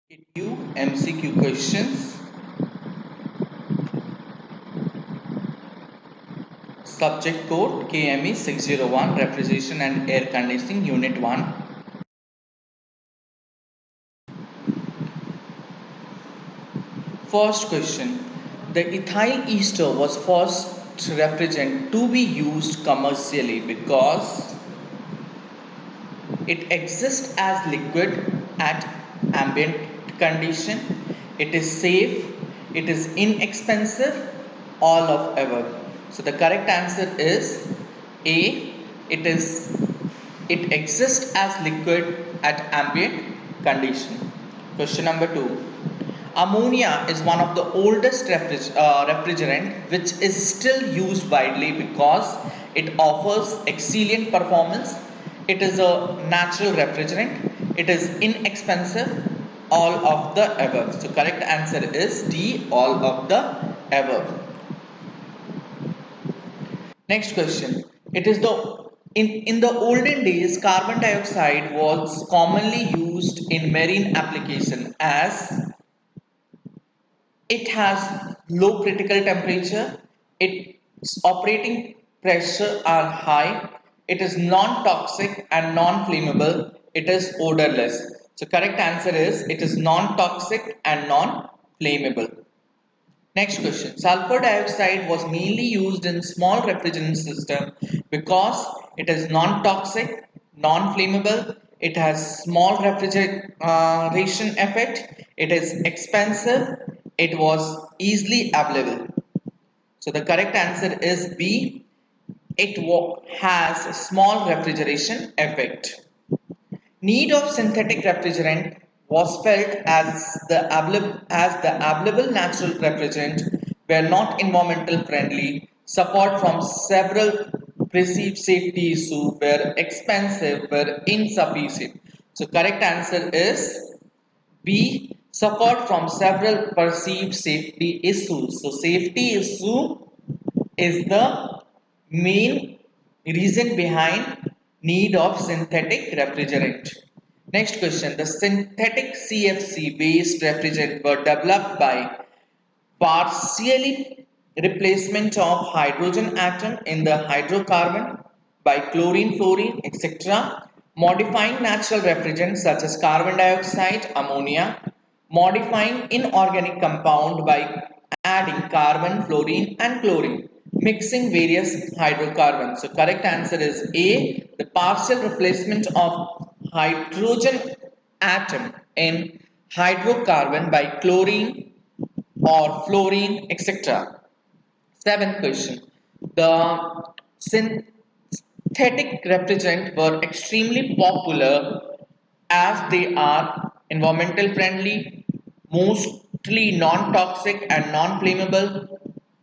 New MCQ questions. Subject code KME 601 Refrigeration and Air Conditioning Unit 1. First question. The ethyl ester was first refrigerant to be used commercially because it exists as liquid at ambient condition, it is safe, it is inexpensive, all of above. So the correct answer is A. It exists as liquid at ambient condition. Question number 2. Ammonia is one of the oldest refrigerant which is still used widely because it offers excellent performance. It is a natural refrigerant. It is inexpensive. All of the above. So correct answer is D. All of the above. Next question. It is the in the olden days, carbon dioxide was commonly used in marine application as it has low critical temperature, its operating pressure are high, it is non-toxic and non-flammable, it is odorless. So correct answer is it is non-toxic and non-flammable. Next question. Sulfur dioxide was mainly used in small refrigerant system because it is non-toxic, non-flammable, it has small refrigeration effect, it is expensive, it was easily available. So the correct answer is B. It has a small refrigeration effect. Need of synthetic refrigerant was felt as the available natural refrigerant were not environmental friendly, suffered from several perceived safety issues, were expensive, were insufficient. So correct answer is B. Suffered from several perceived safety issues. So safety issue is the main reason behind need of synthetic refrigerant. Next question. The synthetic CFC based refrigerant were developed by partially replacement of hydrogen atom in the hydrocarbon by chlorine, fluorine, etc. Modifying natural refrigerants such as carbon dioxide, ammonia, modifying inorganic compound by adding carbon, fluorine and chlorine, mixing various hydrocarbons. So correct answer is A, the partial replacement of hydrogen atom in hydrocarbon by chlorine or fluorine, etc. Seventh question. The synthetic refrigerants were extremely popular as they are environmental friendly, mostly non-toxic and non-flammable,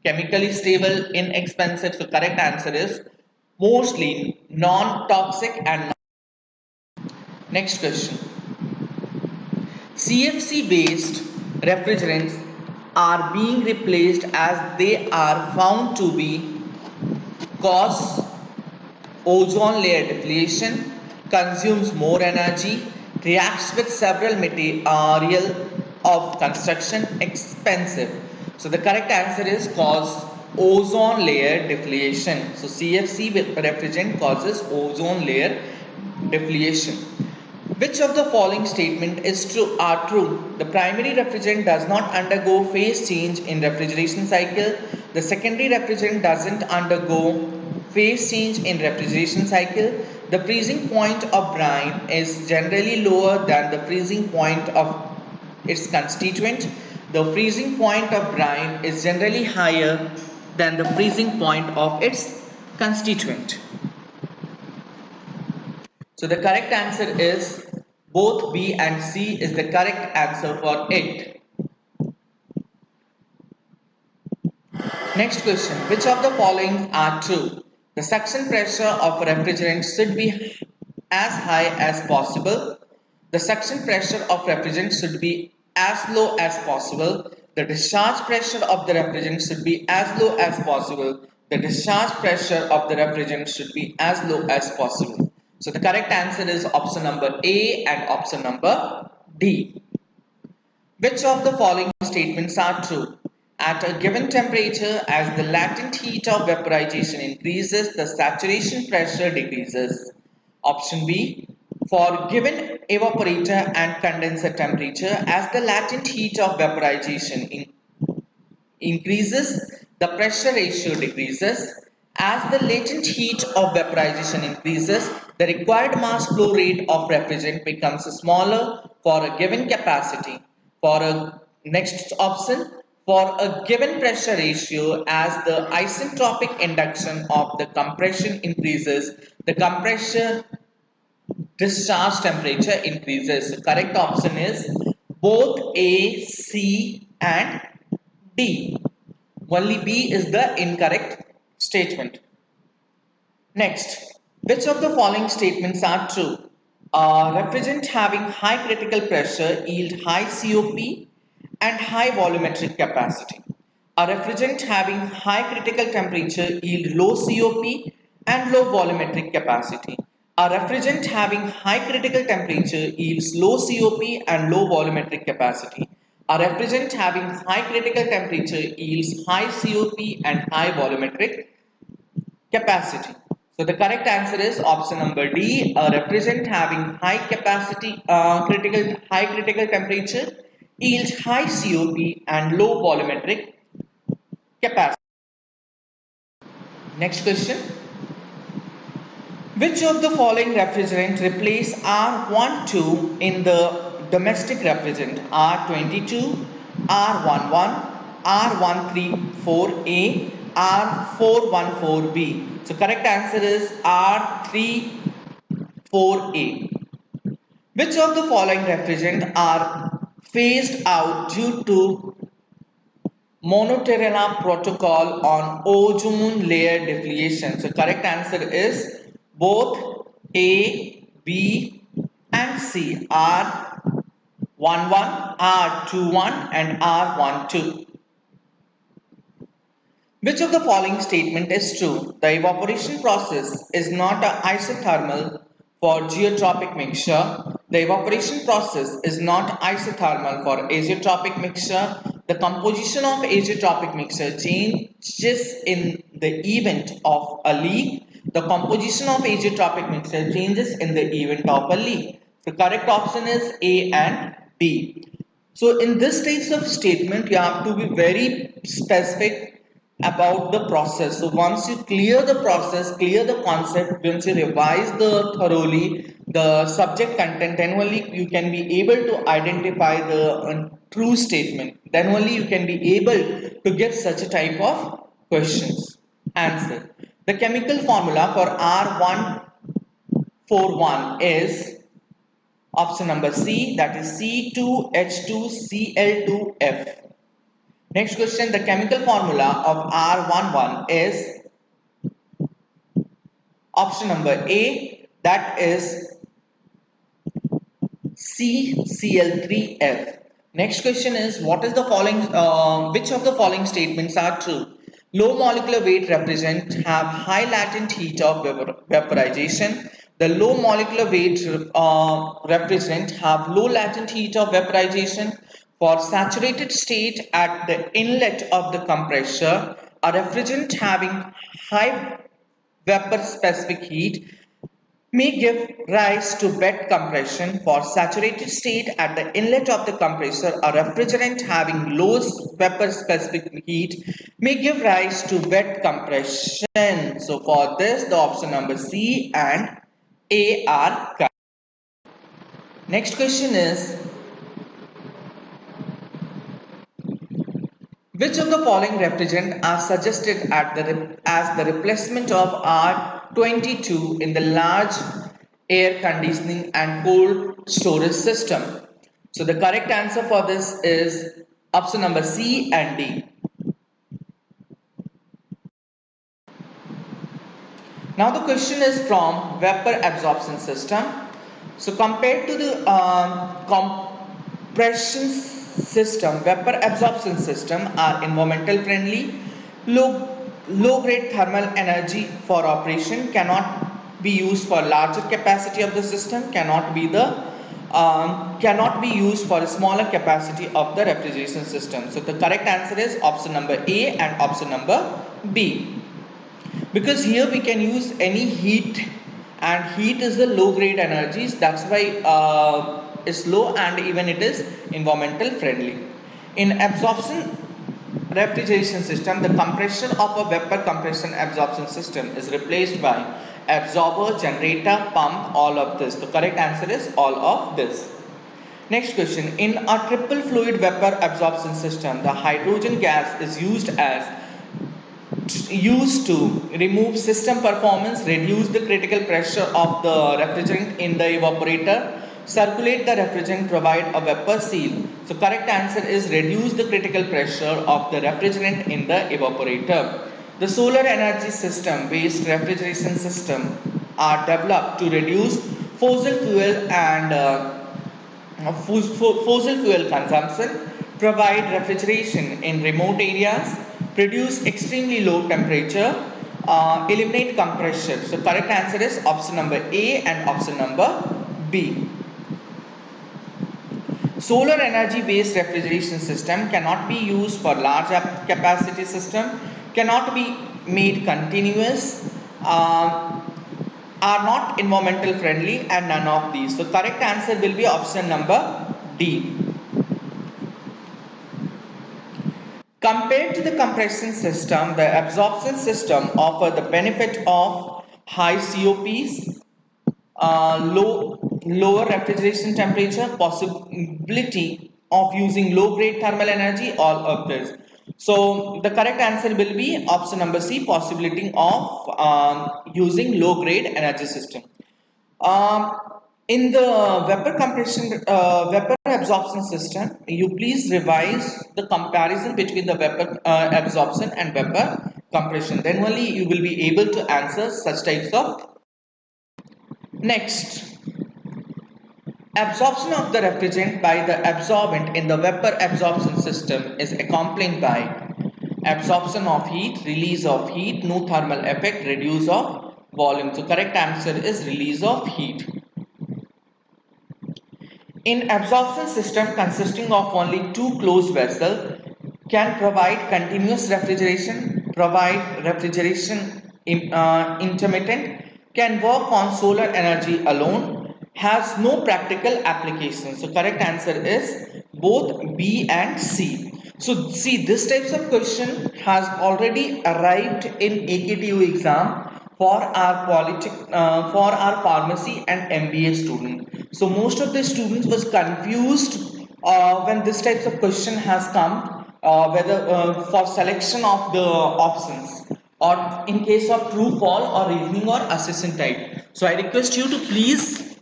chemically stable, inexpensive. So correct answer is mostly non-toxic and next question. CFC based refrigerants are being replaced as they are found to be cause ozone layer depletion, consumes more energy, reacts with several material of construction, expensive. So the correct answer is cause ozone layer deflation. So CFC refrigerant causes ozone layer deflation. Which of the following statement is true are true? The primary refrigerant does not undergo phase change in refrigeration cycle. The secondary refrigerant doesn't undergo phase change in refrigeration cycle. The freezing point of brine is generally lower than the freezing point of its constituent. The freezing point of brine is generally higher than the freezing point of its constituent. So the correct answer is both B and C is the correct answer for it. Next question. Which of the following are true? The suction pressure of a refrigerant should be as high as possible. The suction pressure of refrigerant should be as low as possible. The discharge pressure of the refrigerant should be as low as possible. The discharge pressure of the refrigerant should be as low as possible. So the correct answer is option number A and option number D. Which of the following statements are true? At a given temperature, as the latent heat of vaporization increases, the saturation pressure decreases. Option B. For given evaporator and condenser temperature, as the latent heat of vaporization increases, the pressure ratio decreases. As the latent heat of vaporization increases, the required mass flow rate of refrigerant becomes smaller for a given capacity. For a next option, for a given pressure ratio, as the isentropic induction of the compression increases, the compression discharge temperature increases. So correct option is both A, C, and D. Only B is the incorrect statement. Next, which of the following statements are true? A refrigerant having high critical pressure yield high COP and high volumetric capacity. A refrigerant having high critical temperature yield low COP and low volumetric capacity. A refrigerant having high critical temperature yields low COP and low volumetric capacity. A refrigerant having high critical temperature yields high COP and high volumetric capacity. So the correct answer is option number D. A refrigerant having high capacity, high critical temperature yields high COP and low volumetric capacity. Next question. Which of the following refrigerant replace R12 in the domestic refrigerant? R22, R11, R134A, R414B. So correct answer is R34A. Which of the following refrigerant are phased out due to Monoterra protocol on ozone layer depletion? So correct answer is both A, B and C. R11, R21 and R12. Which of the following statement is true? The evaporation process is not an isothermal for geotropic mixture. The evaporation process is not isothermal for azeotropic mixture. The composition of azeotropic mixture changes in the event of a leak. The composition of azeotropic mixture changes in the event of a leak. The correct option is A and B. So in this types of statement, you have to be very specific about the process. So once you clear the process, clear the concept, once you revise the thoroughly the subject content, then only you can be able to identify the true statement. Then only you can be able to give such a type of questions. Answer. The chemical formula for R141 is option number C, that is C2H2Cl2F. Next question, the chemical formula of R11 is option number A, that is CCl3F. Next question is what is the following, which of the following statements are true? Low molecular weight refrigerant have high latent heat of vaporization. The low molecular weight refrigerant have low latent heat of vaporization. For saturated state at the inlet of the compressor, a refrigerant having high vapor specific heat may give rise to wet compression. For saturated state at the inlet of the compressor, a refrigerant having low vapor specific heat may give rise to wet compression. So for this, the option number C and A are correct. Next question is, which of the following refrigerant are suggested as the replacement of R22 in the large air conditioning and cold storage system? So the correct answer for this is option number C and D. Now the question is from vapor absorption system. So compared to the compression system, vapor absorption system are environmental friendly, low grade thermal energy for operation, cannot be used for larger capacity of the system, cannot be the cannot be used for a smaller capacity of the refrigeration system. So the correct answer is option number A and option number B. Because here we can use any heat, and heat is the low grade energies, that's why it's low and even it is environmental friendly. In absorption refrigeration system, the compression of a vapor compression absorption system is replaced by absorber, generator, pump, all of this. The correct answer is all of this. Next question. In a triple fluid vapor absorption system, the hydrogen gas is used to remove system performance, reduce the critical pressure of the refrigerant in the evaporator, circulate the refrigerant, provide a vapor seal. So correct answer is reduce the critical pressure of the refrigerant in the evaporator. The solar energy system based refrigeration system are developed to reduce fossil fuel and fossil fuel consumption, provide refrigeration in remote areas, produce extremely low temperature, eliminate compression. So correct answer is option number A and option number B. Solar energy based refrigeration system cannot be used for large capacity system, cannot be made continuous, are not environmental friendly, and none of these. So correct answer will be option number D. Compared to the compression system, the absorption system offers the benefit of high COPs, lower refrigeration temperature, possibility of using low grade thermal energy, all of this. So the correct answer will be option number C, possibility of using low grade energy system. Um, in the vapor absorption system, you please revise the comparison between the vapor absorption and vapor compression. Then only you will be able to answer such types of. Next, absorption of the refrigerant by the absorbent in the vapor absorption system is accompanied by absorption of heat, release of heat, no thermal effect, reduce of volume. So correct answer is release of heat. In absorption system consisting of only two closed vessels can provide continuous refrigeration, provide refrigeration intermittent, can work on solar energy alone, has no practical application. So correct answer is both B and C. So see, this types of question has already arrived in AKTU exam for our for our pharmacy and MBA student. So most of the students was confused when this types of question has come, whether for selection of the options or in case of true, false or reasoning or assessment type. So I request you to please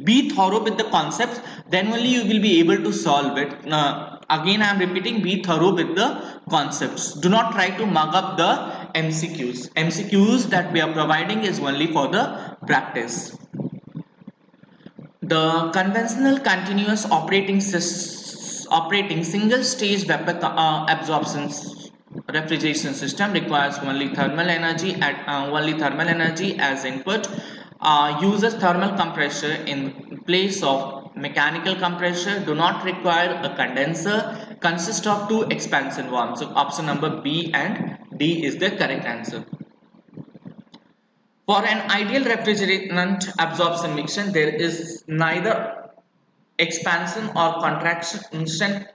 be thorough with the concepts, then only you will be able to solve it. Again I am repeating, be thorough with the concepts. Do not try to mug up the MCQs that we are providing is only for the practice. The conventional continuous operating single stage vapor absorption refrigeration system requires only thermal energy as input, uses thermal compressor in place of mechanical compressor, do not require a condenser, consist of two expansion valves. So option number B and D is the correct answer. For an ideal refrigerant absorption mixture, there is neither expansion or contraction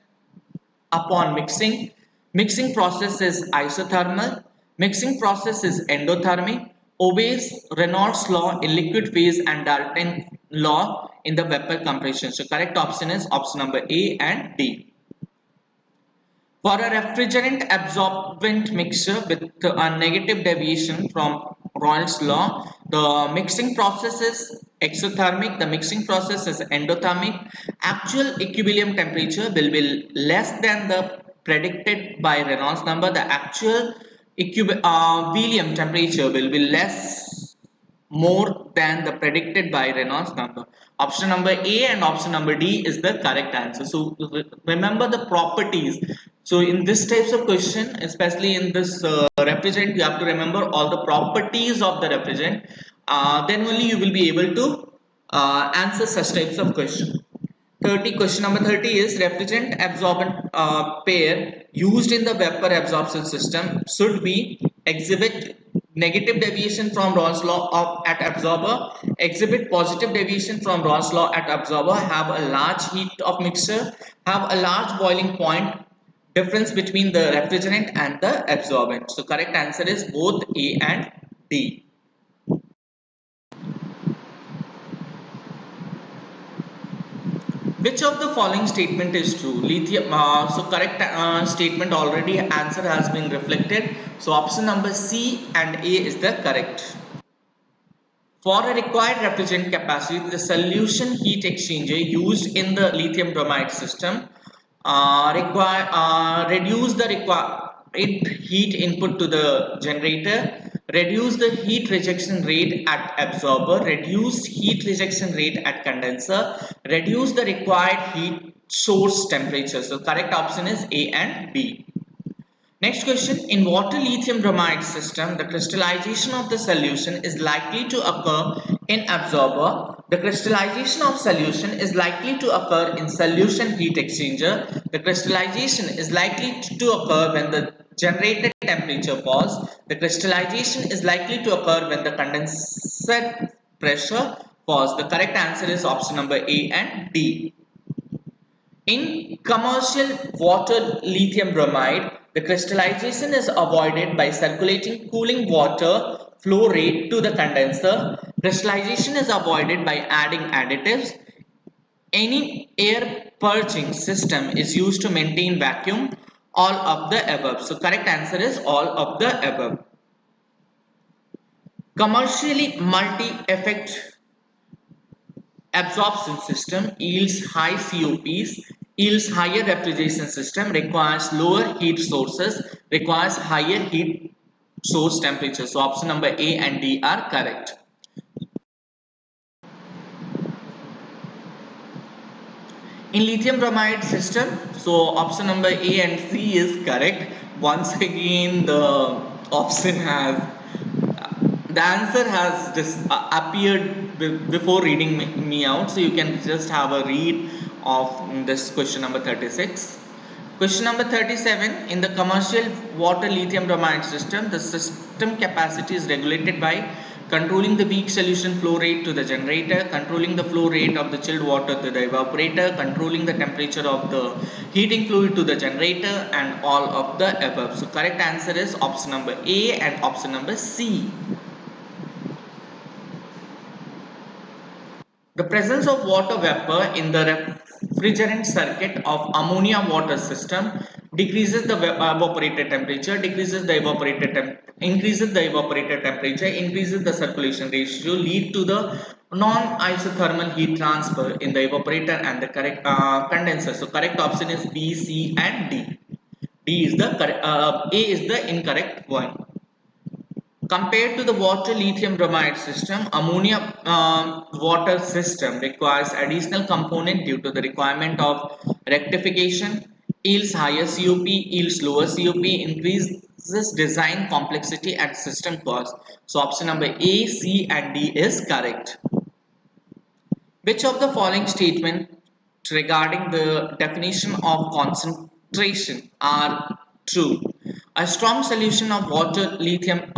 upon mixing. Mixing process is isothermal. Mixing process is endothermic. Obeys Reynolds law in liquid phase and Dalton law in the vapor compression. So correct option is option number A and D. For a refrigerant absorbent mixture with a negative deviation from Reynolds law, the mixing process is exothermic, the mixing process is endothermic. Actual equilibrium temperature will be less than the predicted by Reynolds number. The actual equilibrium temperature will be more than the predicted by Reynolds number. Option number A and option number D is the correct answer. So remember the properties. So in this types of question, especially in this refrigerant, you have to remember all the properties of the refrigerant. Then only you will be able to answer such types of question. 30 question number 30 is refrigerant absorbent pair used in the vapor absorption system should be exhibit negative deviation from Rawn's law at absorber, exhibit positive deviation from Rawn's law at absorber, have a large heat of mixture, have a large boiling point difference between the refrigerant and the absorbent. So correct answer is both A and D. Which of the following statement is true? Lithium. So correct statement already answer has been reflected. So option number C and A is the correct. For a required refrigerant capacity, the solution heat exchanger used in the lithium bromide system reduce the required heat input to the generator, reduce the heat rejection rate at absorber, reduce heat rejection rate at condenser, reduce the required heat source temperature. So correct option is A and B. Next question, in water lithium bromide system, the crystallization of the solution is likely to occur in absorber. The crystallization of solution is likely to occur in solution heat exchanger. The crystallization is likely to occur when the generated temperature falls. The crystallization is likely to occur when the condensate pressure falls. The correct answer is option number A and D. In commercial water lithium bromide, the crystallization is avoided by circulating cooling water flow rate to the condenser. Crystallization is avoided by adding additives. Any air purging system is used to maintain vacuum. All of the above. So correct answer is all of the above. Commercially multi-effect absorption system yields high COPs, yields higher refrigeration system, requires lower heat sources, requires higher heat source temperature. So option number A and D are correct. In lithium bromide system, so option number A and C is correct. Once again, the option has the answer has just appeared before reading me out, so you can just have a read of this question number 36. Question number 37, in the commercial water lithium bromide system, the system capacity is regulated by controlling the weak solution flow rate to the generator, controlling the flow rate of the chilled water to the evaporator, controlling the temperature of the heating fluid to the generator, and all of the above. So correct answer is option number A and option number C. The presence of water vapor in the refrigerant circuit of ammonia water system decreases the evaporator temperature, increases the evaporator temperature, increases the circulation ratio, lead to the non-isothermal heat transfer in the evaporator and the correct condenser. So correct option is B, C and D. D is the correct, A is the incorrect one. Compared to the water lithium bromide system, ammonia water system requires additional component due to the requirement of rectification, yields higher COP, yields lower COP, increases design complexity and system cost. So option number A, C and D is correct. Which of the following statements regarding the definition of concentration are true? A strong solution of water lithium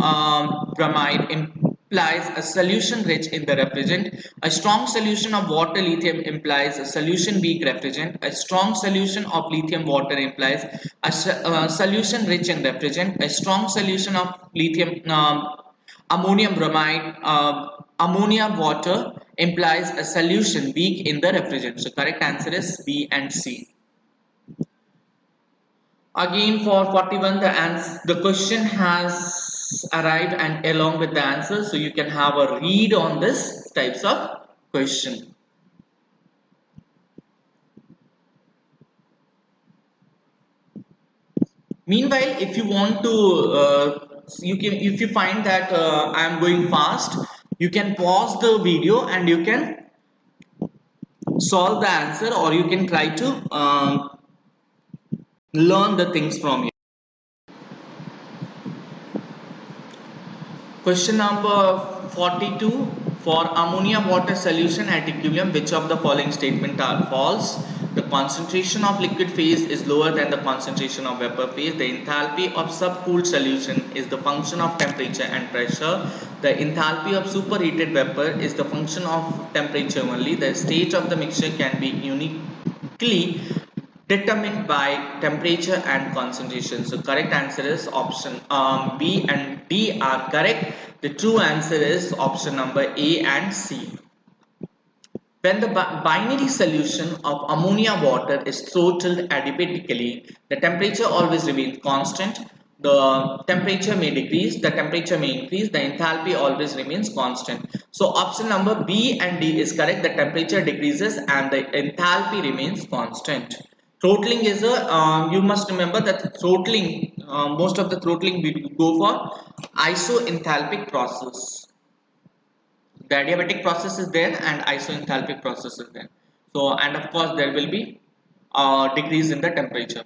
bromide implies a solution rich in the refrigerant. A strong solution of water lithium implies a solution weak refrigerant. A strong solution of lithium water implies a solution rich in refrigerant. A strong solution of lithium ammonium bromide ammonia water implies a solution weak in the refrigerant. So correct answer is B and C. Again for 41 the question has arrived and along with the answer, so you can have a read on this types of question. Meanwhile, if you want to you can, if you find that I am going fast, you can pause the video and you can solve the answer, or you can try to learn the things from here. Question number 42. For ammonia water solution at equilibrium, which of the following statement are false? The concentration of liquid phase is lower than the concentration of vapor phase. The enthalpy of subcooled solution is the function of temperature and pressure. The enthalpy of superheated vapor is the function of temperature only. The state of the mixture can be uniquely determined by temperature and concentration. So correct answer is option B and D are correct. The true answer is option number A and C. When the binary solution of ammonia water is throttled adiabatically, the temperature always remains constant. The temperature may decrease, the temperature may increase, the enthalpy always remains constant. So option number B and D is correct. The temperature decreases and the enthalpy remains constant. Throttling is a, you must remember that throttling, most of the throttling we go for isoenthalpic process. The adiabatic process is there and isoenthalpic process is there. So, and of course there will be a decrease in the temperature.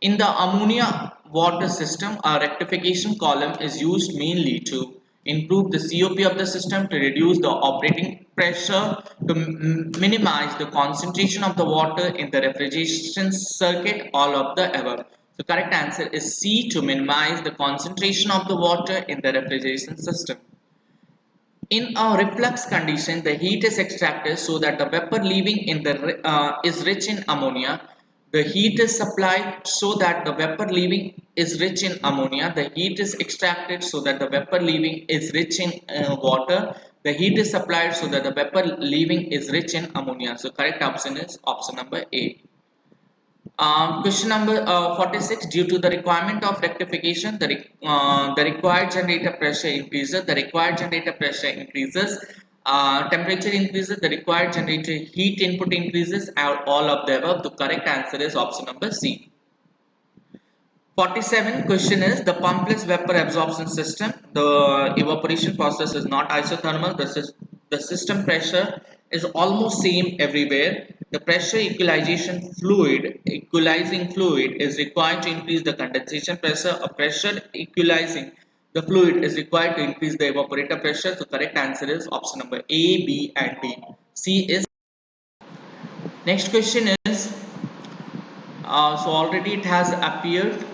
In the ammonia water system, a rectification column is used mainly to improve the COP of the system, to reduce the operating pressure, to minimize the concentration of the water in the refrigeration circuit, all of the above. So correct answer is C, to minimize the concentration of the water in the refrigeration system. In a reflux condition, the heat is extracted so that the vapor leaving in the is rich in ammonia. The heat is supplied so that the vapor leaving is rich in ammonia. The heat is extracted so that the vapor leaving is rich in water. The heat is supplied so that the vapor leaving is rich in ammonia. So correct option is option number A. Question number 46. Due to the requirement of rectification, the required generator pressure increases. The required generator pressure increases. Temperature increases. The required generator heat input increases. All of the above. The correct answer is option number C. 47 question is the pumpless vapor absorption system. The evaporation process is not isothermal. The system pressure is almost same everywhere. The pressure equalizing fluid is required to increase the condensation pressure. A pressure equalizing the fluid is required to increase the evaporator pressure. So correct answer is option number A, B and D. C is. Next question is, so already it has appeared.